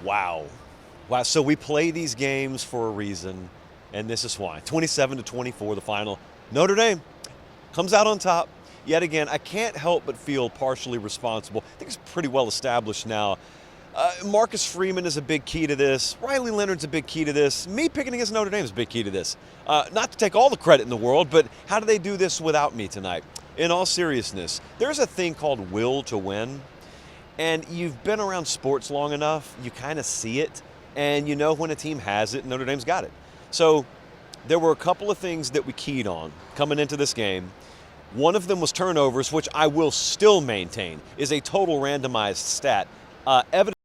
Wow. Wow. So we play these games for a reason, and this is why. 27-24, the final. Notre Dame comes out on top. Yet again, I can't help but feel partially responsible. I think it's pretty well established now. Marcus Freeman is a big key to this. Riley Leonard's a big key to this. Me picking against Notre Dame is a big key to this. Not to take all the credit in the world, but how do they do this without me tonight? In all seriousness, there's a thing called will to win. And you've been around sports long enough, you kind of see it, and you know when a team has it, Notre Dame's got it. So there were a couple of things that we keyed on coming into this game. One of them was turnovers, which I will still maintain is a total randomized stat. Evidenced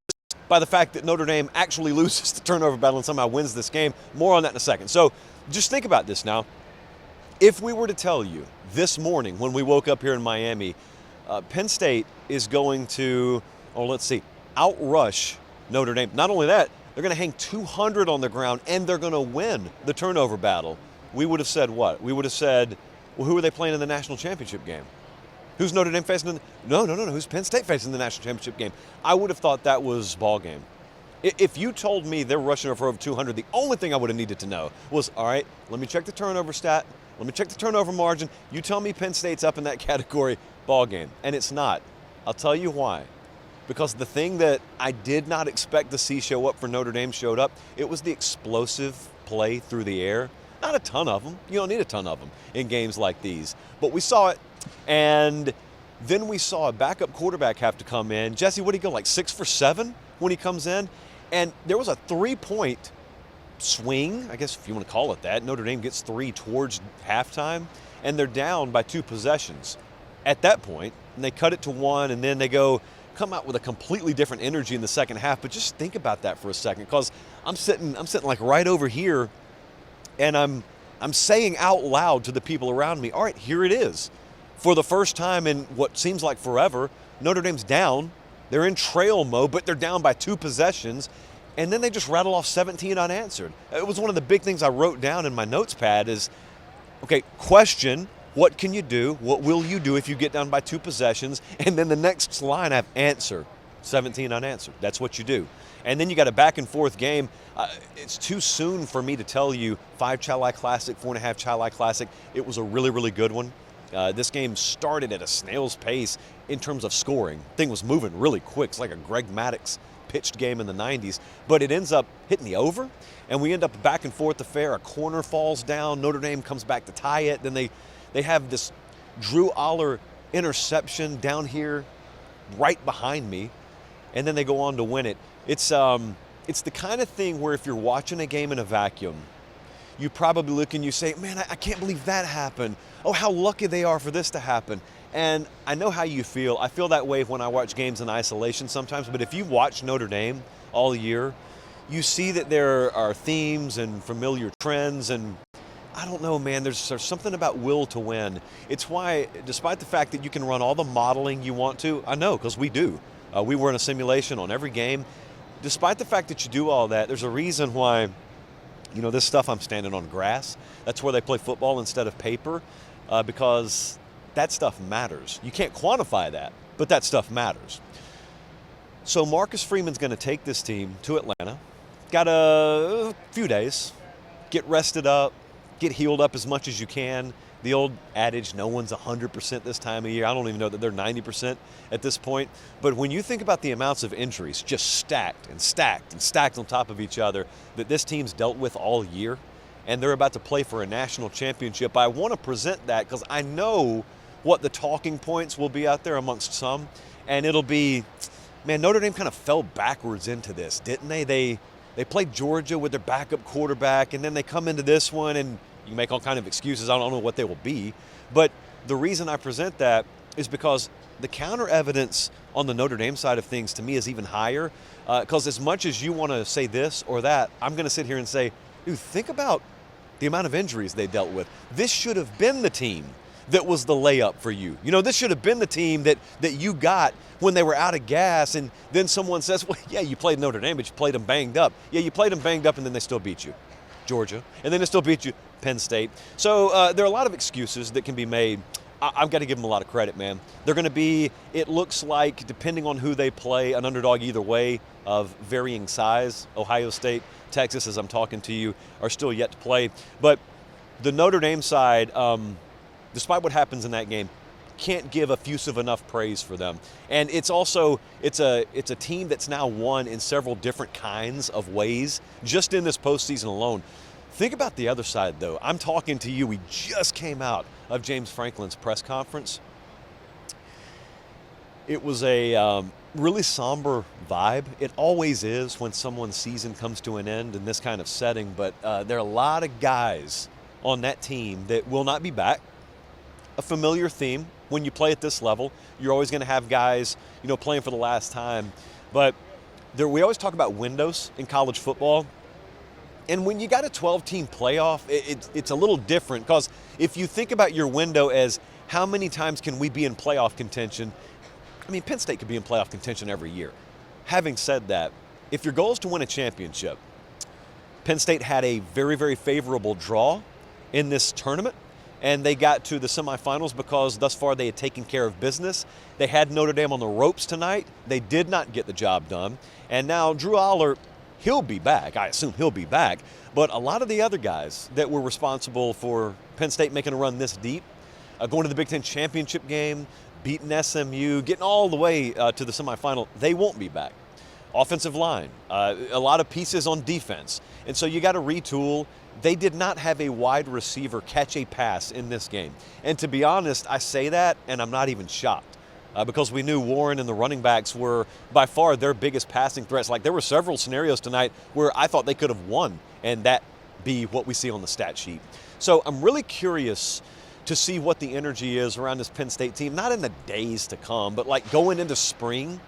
by the fact that Notre Dame actually loses the turnover battle and somehow wins this game. More on that in a second. So just think about this now. If we were to tell you this morning when we woke up here in Miami, Penn State is going to, outrush Notre Dame. Not only that, they're going to hang 200 on the ground and they're going to win the turnover battle. We would have said what? We would have said, well, who are they playing in the national championship game? Who's Notre Dame facing? No. Who's Penn State facing in the national championship game? I would have thought that was ball game. If you told me they're rushing for over 200, the only thing I would have needed to know was, all right, let me check the turnover stat. Let me check the turnover margin. You tell me Penn State's up in that category, ball game. And it's not. I'll tell you why. Because the thing that I did not expect to see show up for Notre Dame showed up. It was the explosive play through the air. Not a ton of them. You don't need a ton of them in games like these. But we saw it. And then we saw a backup quarterback have to come in. Jesse, what did he go, like 6 for 7 when he comes in? And there was a 3-point swing, I guess if you want to call it that. Notre Dame gets 3 towards halftime, and they're down by 2 possessions. At that point, and they cut it to 1, and then they come out with a completely different energy in the second half. But just think about that for a second, because I'm sitting like right over here, and I'm saying out loud to the people around me, all right, here it is. For the first time in what seems like forever, Notre Dame's down. They're in trail mode, but they're down by 2 possessions. And then they just rattle off 17 unanswered. It was one of the big things I wrote down in my notes pad is, okay, question, what can you do? What will you do if you get down by 2 possessions? And then the next line I have answer, 17 unanswered. That's what you do. And then you got a back and forth game. It's too soon for me to tell you 5 Chalai Classic, 4.5 Chalai Classic. It was a really, really good one. This game started at a snail's pace in terms of scoring. Thing was moving really quick. It's like a Greg Maddux pitched game in the 90s. But it ends up hitting the over, and we end up a back and forth affair. A corner falls down. Notre Dame comes back to tie it. Then they have this Drew Aller interception down here right behind me, and then they go on to win it. It's the kind of thing where if you're watching a game in a vacuum, you probably look and you say, man, I can't believe that happened. Oh, how lucky they are for this to happen. And I know how you feel. I feel that way when I watch games in isolation sometimes. But if you watch Notre Dame all year, you see that there are themes and familiar trends. And I don't know, man, there's something about will to win. It's why, despite the fact that you can run all the modeling you want to, I know, because we do. We were in a simulation on every game. Despite the fact that you do all that, there's a reason why, this stuff I'm standing on grass. That's where they play football instead of paper, because that stuff matters. You can't quantify that, but that stuff matters. So Marcus Freeman's going to take this team to Atlanta. Got a few days. Get rested up, get healed up as much as you can. The old adage, no one's 100% this time of year. I don't even know that they're 90% at this point. But when you think about the amounts of injuries just stacked and stacked and stacked on top of each other that this team's dealt with all year, and they're about to play for a national championship, I want to present that because I know what the talking points will be out there amongst some. And it'll be, man, Notre Dame kind of fell backwards into this, didn't they? They played Georgia with their backup quarterback, and then they come into this one, and you can make all kind of excuses. I don't know what they will be. But the reason I present that is because the counter evidence on the Notre Dame side of things to me is even higher. Because as much as you want to say this or that, I'm going to sit here and say, dude, think about the amount of injuries they dealt with. This should have been the team that was the layup for you. This should have been the team that you got when they were out of gas, and then someone says, well, yeah, you played Notre Dame, but you played them banged up. Yeah, you played them banged up, and then they still beat you. Georgia, and then they still beat you, Penn State. So there are a lot of excuses that can be made. I've got to give them a lot of credit, man. They're going to be, it looks like, depending on who they play, an underdog either way. of varying size. Ohio State, Texas, as I'm talking to you, are still yet to play. But the Notre Dame side, despite what happens in that game, can't give effusive enough praise for them. And it's also, it's a team that's now won in several different kinds of ways, just in this postseason alone. Think about the other side, though. I'm talking to you. We just came out of James Franklin's press conference. It was a really somber vibe. It always is when someone's season comes to an end in this kind of setting, but there are a lot of guys on that team that will not be back. A familiar theme when you play at this level. You're always going to have guys, playing for the last time. But we always talk about windows in college football. And when you got a 12-team playoff, it's a little different, because if you think about your window as how many times can we be in playoff contention, I mean, Penn State could be in playoff contention every year. Having said that, if your goal is to win a championship, Penn State had a very, very favorable draw in this tournament, and they got to the semifinals because thus far they had taken care of business. They had Notre Dame on the ropes tonight. They did not get the job done. And now Drew Aller, he'll be back. I assume he'll be back. But a lot of the other guys that were responsible for Penn State making a run this deep, going to the Big Ten championship game, beating SMU, getting all the way to the semifinal, they won't be back. Offensive line, a lot of pieces on defense. And so you got to retool. They did not have a wide receiver catch a pass in this game. And to be honest, I say that and I'm not even shocked because we knew Warren and the running backs were by far their biggest passing threats. Like, there were several scenarios tonight where I thought they could have won, and that be what we see on the stat sheet. So I'm really curious to see what the energy is around this Penn State team, not in the days to come, but like going into spring,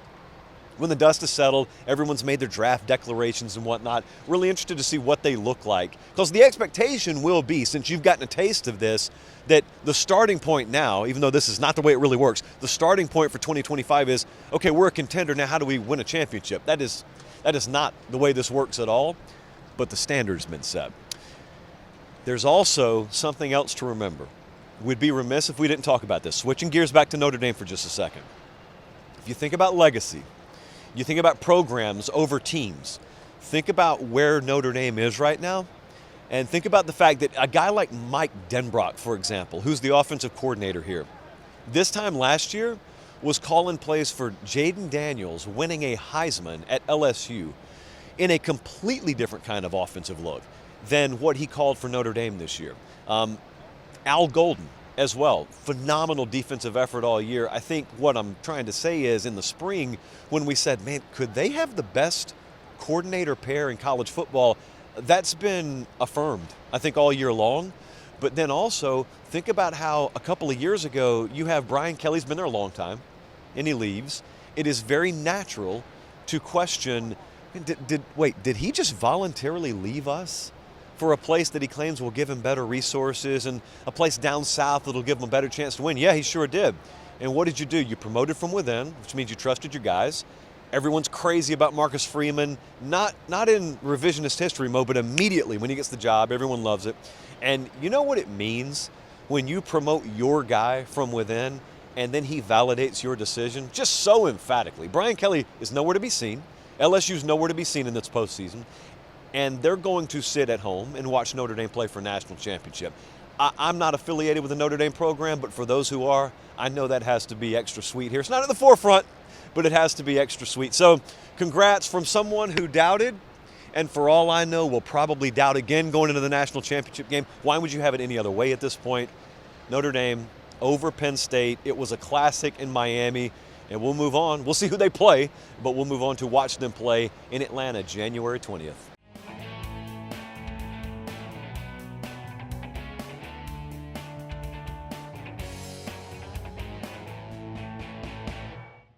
when the dust is settled, everyone's made their draft declarations and whatnot. Really interested to see what they look like. Because the expectation will be, since you've gotten a taste of this, that the starting point now, even though this is not the way it really works, the starting point for 2025 is, okay, we're a contender, now how do we win a championship? That is not the way this works at all, but the standard's been set. There's also something else to remember. We'd be remiss if we didn't talk about this. Switching gears back to Notre Dame for just a second. If you think about legacy, you think about programs over teams, think about where Notre Dame is right now, and think about the fact that a guy like Mike Denbrock, for example, who's the offensive coordinator here, this time last year was calling plays for Jaden Daniels winning a Heisman at LSU in a completely different kind of offensive look than what he called for Notre Dame this year. Al Golden as well, phenomenal defensive effort all year. I think what I'm trying to say is in the spring when we said, man, could they have the best coordinator pair in college football? That's been affirmed, I think, all year long. But then also think about how a couple of years ago you have Brian Kelly's been there a long time and he leaves. It is very natural to question, did he just voluntarily leave us for a place that he claims will give him better resources and a place down south that'll give him a better chance to win? Yeah, he sure did. And what did you do? You promoted from within, which means you trusted your guys. Everyone's crazy about Marcus Freeman, not in revisionist history mode, but immediately when he gets the job, everyone loves it. And you know what it means when you promote your guy from within and then he validates your decision just so emphatically. Brian Kelly is nowhere to be seen. LSU's nowhere to be seen in this postseason. And they're going to sit at home and watch Notre Dame play for a national championship. I'm not affiliated with the Notre Dame program, but for those who are, I know that has to be extra sweet here. It's not at the forefront, but it has to be extra sweet. So congrats from someone who doubted, and for all I know, will probably doubt again going into the national championship game. Why would you have it any other way at this point? Notre Dame over Penn State. It was a classic in Miami, and we'll move on. We'll see who they play, but we'll move on to watch them play in Atlanta January 20th.